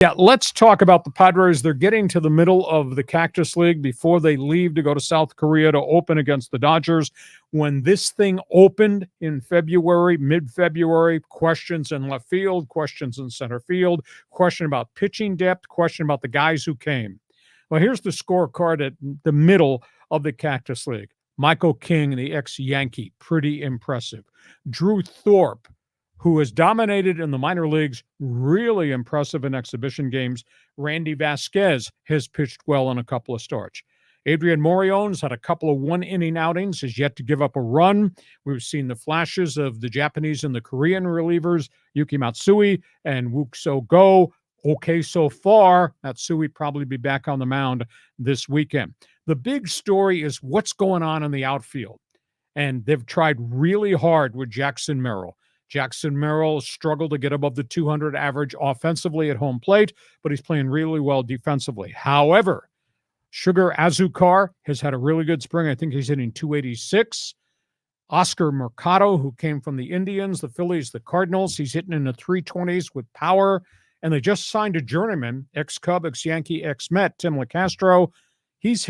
Yeah, let's talk about the Padres. They're getting to the middle of the Cactus League before they leave to go to South Korea to open against the Dodgers. When this thing opened in February, mid-February, questions in left field, questions in center field, question about pitching depth, question about the guys who came. Well, here's the scorecard at the middle of the Cactus League. Michael King, the ex-Yankee, pretty impressive. Drew Thorpe, who has dominated in the minor leagues, really impressive in exhibition games. Randy Vasquez has pitched well in a couple of starts. Adrian Morion's had a couple of one-inning outings, has yet to give up a run. We've seen the flashes of the Japanese and the Korean relievers, Yuki Matsui and Wook So-go. Okay so far. Matsui probably be back on the mound this weekend. The big story is what's going on in the outfield. And they've tried really hard with Jackson Merrill. Jackson Merrill struggled to get above the 200 average offensively at home plate, but he's playing really well defensively. However, Sugar Azúcar has had a really good spring. I think he's hitting 286. Oscar Mercado, who came from the Indians, the Phillies, the Cardinals, he's hitting in the 320s with power. And they just signed a journeyman, ex-Cub, ex-Yankee, ex-Met, Tim LeCastro. He's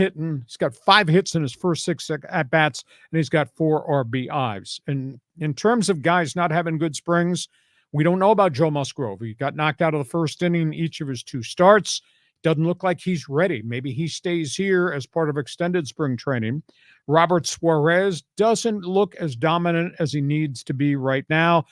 got 5 hits in his first 6 at-bats, and he's got 4 RBIs. And in terms of guys not having good springs, we don't know about Joe Musgrove. He got knocked out of the first inning each of his 2 starts. Doesn't look like he's ready. Maybe he stays here as part of extended spring training. Robert Suarez doesn't look as dominant as he needs to be right now.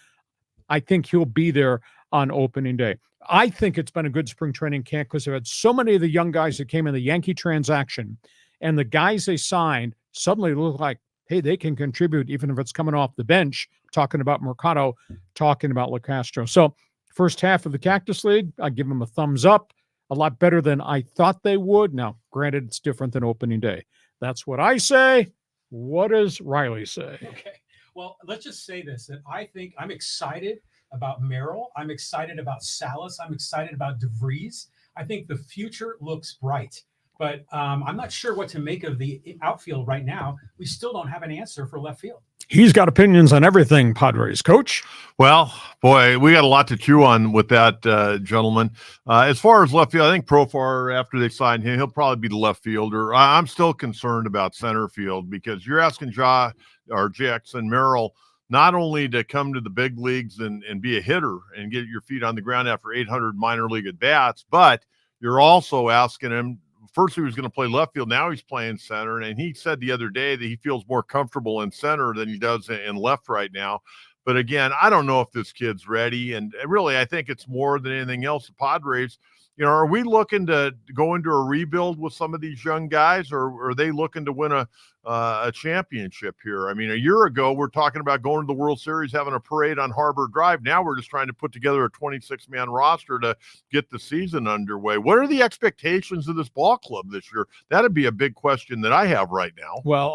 I think he'll be there on opening day. I think it's been a good spring training camp because they've had so many of the young guys that came in the Yankee transaction, and the guys they signed suddenly look like, hey, they can contribute even if it's coming off the bench, talking about Mercado, talking about LeCastro. So first half of the Cactus League, I give them a thumbs up, a lot better than I thought they would. Now, granted, it's different than opening day. That's what I say. What does Riley say? Okay. Well, let's just say this, that I think I'm excited about Merrill. I'm excited about Salas. I'm excited about DeVries. I think the future looks bright, but I'm not sure what to make of the outfield right now. We still don't have an answer for left field. He's got opinions on everything, Padres coach. Well, boy, we got a lot to chew on with that, gentleman. As far as left field, I think Profar, after they sign him, he'll probably be the left fielder. I'm still concerned about center field because you're asking Jackson Merrill not only to come to the big leagues and be a hitter and get your feet on the ground after 800 minor league at-bats, but you're also asking him, first he was going to play left field, now he's playing center, and he said the other day that he feels more comfortable in center than he does in left right now. But again, I don't know if this kid's ready, and really I think it's more than anything else, the Padres, are we looking to go into a rebuild with some of these young guys, or are they looking to win a championship here? I mean, a year ago, we're talking about going to the World Series, having a parade on Harbor Drive. Now we're just trying to put together a 26-man roster to get the season underway. What are the expectations of this ball club this year? That'd be a big question that I have right now. Well,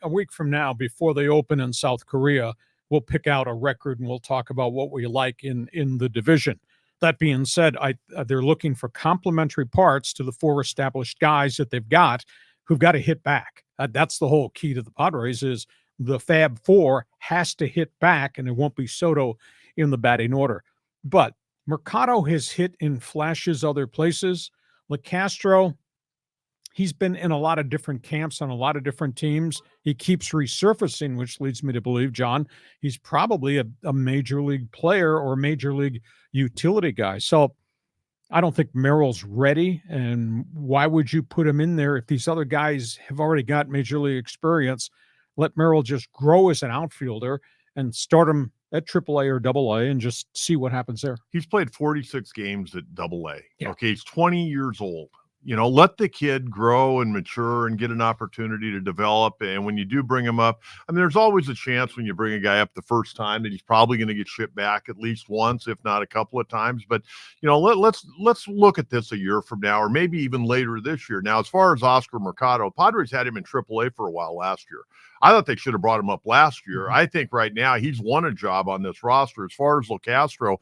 a week from now, before they open in South Korea, we'll pick out a record and we'll talk about what we like in the division. That being said, they're looking for complementary parts to the 4 established guys that they've got who've got to hit back. That's the whole key to the Padres is the Fab 4 has to hit back, and it won't be Soto in the batting order. But Mercado has hit in flashes other places. LeCastro, he's been in a lot of different camps on a lot of different teams. He keeps resurfacing, which leads me to believe, John, he's probably a major league player or a major league utility guy. So I don't think Merrill's ready. And why would you put him in there if these other guys have already got major league experience? Let Merrill just grow as an outfielder and start him at AAA or AA and just see what happens there. He's played 46 games at AA. Yeah. Okay, he's 20 years old. Let the kid grow and mature and get an opportunity to develop. And when you do bring him up, I mean, there's always a chance when you bring a guy up the first time that he's probably going to get shipped back at least once, if not a couple of times. But, let's look at this a year from now, or maybe even later this year. Now, as far as Oscar Mercado, Padres had him in AAA for a while last year. I thought they should have brought him up last year. I think right now he's won a job on this roster. As far as LeCastro,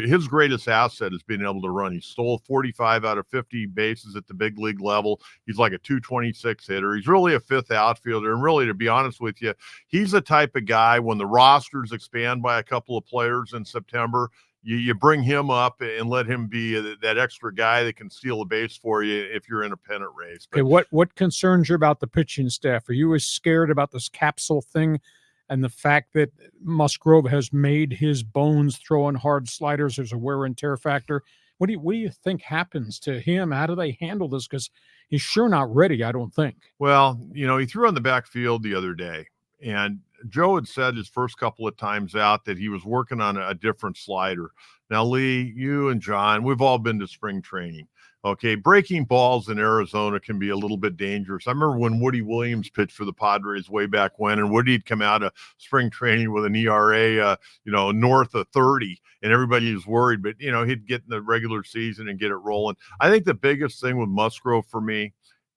his greatest asset is being able to run. He stole 45 out of 50 bases at the big league level. He's like a 226 hitter. He's really a 5th outfielder. And really, to be honest with you, he's the type of guy when the rosters expand by a couple of players in September, you bring him up and let him be that extra guy that can steal a base for you if you're in a pennant race. But, okay, what concerns you about the pitching staff? Are you as scared about this capsule thing and the fact that Musgrove has made his bones throwing hard sliders? There's a wear and tear factor. What do you think happens to him? How do they handle this? Because he's sure not ready, I don't think. Well, he threw on the backfield the other day, and Joe had said his first couple of times out that he was working on a different slider. Now, Lee, you and John, we've all been to spring training. Okay, breaking balls in Arizona can be a little bit dangerous. I remember when Woody Williams pitched for the Padres way back when, and Woody'd come out of spring training with an ERA, north of 30, and everybody was worried. But, he'd get in the regular season and get it rolling. I think the biggest thing with Musgrove for me,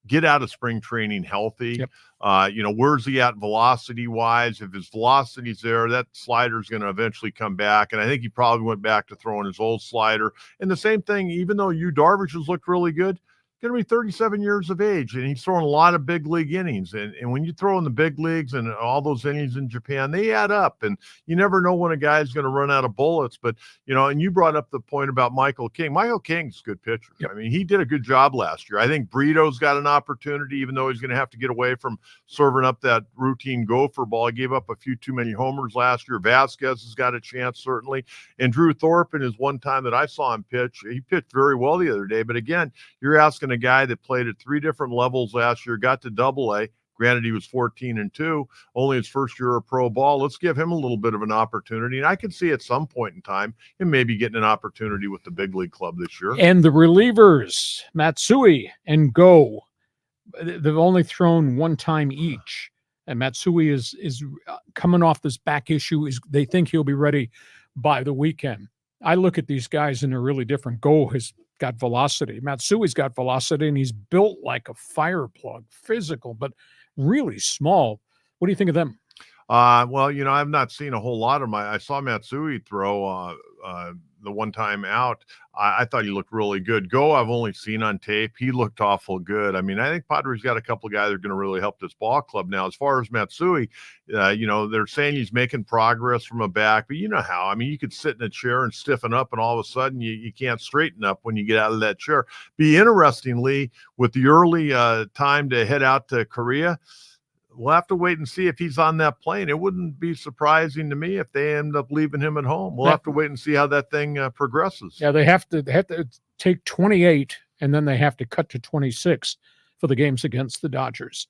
get out of spring training healthy. Yep. Where's he at velocity wise? If his velocity's there, that slider is going to eventually come back. And I think he probably went back to throwing his old slider. And the same thing, even though Darvish has looked really good, going to be 37 years of age, and he's throwing a lot of big league innings. And when you throw in the big leagues and all those innings in Japan, they add up, and you never know when a guy's going to run out of bullets. But, and you brought up the point about Michael King. Michael King's a good pitcher. Yep. I mean, he did a good job last year. I think Brito's got an opportunity, even though he's going to have to get away from serving up that routine gopher ball. He gave up a few too many homers last year. Vasquez has got a chance, certainly. And Drew Thorpe, in his one time that I saw him pitch, he pitched very well the other day. But again, you're asking a guy that played at 3 different levels last year, got to Double-A. Granted, he was 14-2, only his first year of pro ball. Let's give him a little bit of an opportunity. And I can see at some point in time him maybe getting an opportunity with the big league club this year. And the relievers, Matsui and Go, they've only thrown one time each. And Matsui is coming off this back issue. They think he'll be ready by the weekend. I look at these guys and they're really different. Go has got velocity. Matsui's got velocity, and he's built like a fire plug, physical, but really small. What do you think of them? Well, I've not seen a whole lot of I saw Matsui throw the one time out. I thought he looked really good. Go, I've only seen on tape. He looked awful good. I mean, I think Padres got a couple of guys that are going to really help this ball club. Now, as far as Matsui, they're saying he's making progress from a back, but you know how. I mean, you could sit in a chair and stiffen up, and all of a sudden you can't straighten up when you get out of that chair. Be interestingly, with the early time to head out to Korea, we'll have to wait and see if he's on that plane. It wouldn't be surprising to me if they end up leaving him at home. We'll have to wait and see how that thing progresses. Yeah, they have to take 28, and then they have to cut to 26 for the games against the Dodgers.